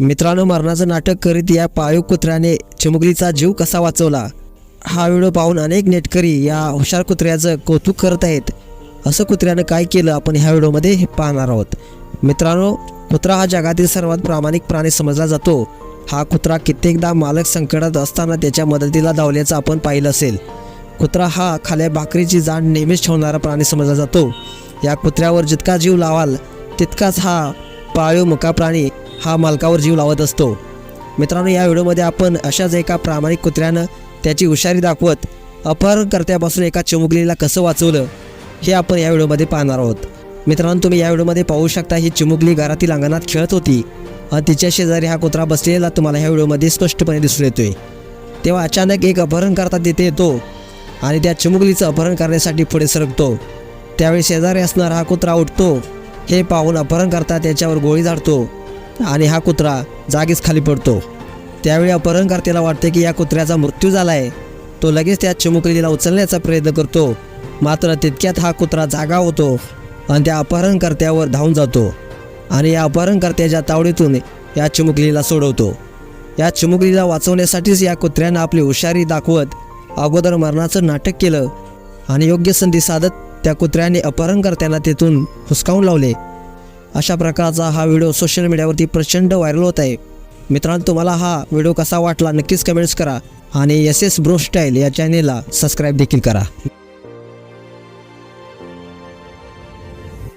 मित्रांनो, मरणाचं नाटक करीत या पाळीव कुत्र्याने चिमुकलीचा जीव कसा वाचवला हा व्हिडिओ पाहून अनेक नेटकरी या हुशार कुत्र्याचं कौतुक करत आहेत। असं कुत्र्यानं काय केलं आपण ह्या व्हिडिओमध्ये पाहणार आहोत। मित्रांनो, कुत्रा हा जगातील सर्वात प्रामाणिक प्राणी समजला जातो। हा कुत्रा कित्येकदा मालक संकटात असताना त्याच्या मदतीला धावल्याचं आपण पाहिलं असेल। कुत्रा हा खाल्या भाकरीची जाण नेहमीच ठेवणारा प्राणी समजला जातो। या कुत्र्यावर जितका जीव लावाल तितकाच हा पाळीव मुका प्राणी हा मालकावर जीव लावत असतो। मित्रांनो, या व्हिडिओमध्ये आपण अशाच एका प्रामाणिक कुत्र्यानं त्याची हुशारी दाखवत अपहरणकर्त्यापासून एका चिमुकलीला कसं वाचवलं हे आपण या व्हिडिओमध्ये पाहणार आहोत। मित्रांनो, तुम्ही या व्हिडिओमध्ये पाहू शकता ही चिमुकली घरातील अंगणात खेळत होती आणि तिच्या शेजारी हा कुत्रा बसलेला तुम्हाला ह्या व्हिडिओमध्ये स्पष्टपणे दिसून येतोय। तेव्हा अचानक एक अपहरणकर्ता तिथे येतो आणि त्या चिमुकलीचं अपहरण करण्यासाठी पुढे सरकतो। त्यावेळी शेजारी असणारा हा कुत्रा उठतो। हे पाहून अपहरणकर्ता त्याच्यावर गोळी झाडतो आणि हा कुत्रा जागीच खाली पडतो। त्यावेळी अपहरणकर्त्याला वाटते की या कुत्र्याचा मृत्यू झाला आहे। तो लगेच त्या चिमुकलीला उचलण्याचा प्रयत्न करतो, मात्र तितक्यात हा कुत्रा जागा होतो आणि त्या अपहरणकर्त्यावर धावून जातो आणि या अपहरणकर्त्याच्या तावडीतून या चिमुकलीला सोडवतो। या चिमुकलीला वाचवण्यासाठीच या कुत्र्यानं आपली हुशारी दाखवत अगोदर मरणाचं नाटक केलं आणि योग्य संधी साधत त्या कुत्र्याने अपहरणकर्त्यांना तेथून हुसकावून लावले। अशा प्रकारचा हा व्हिडिओ सोशल मीडियावरती प्रचंड व्हायरल होत आहे। मित्रांनो, तुम्हाला हा व्हिडिओ कसा वाटला नक्कीच कमेंट्स करा आणि SS ब्रो स्टाईल या चॅनेलला सबस्क्राईब देखील करा।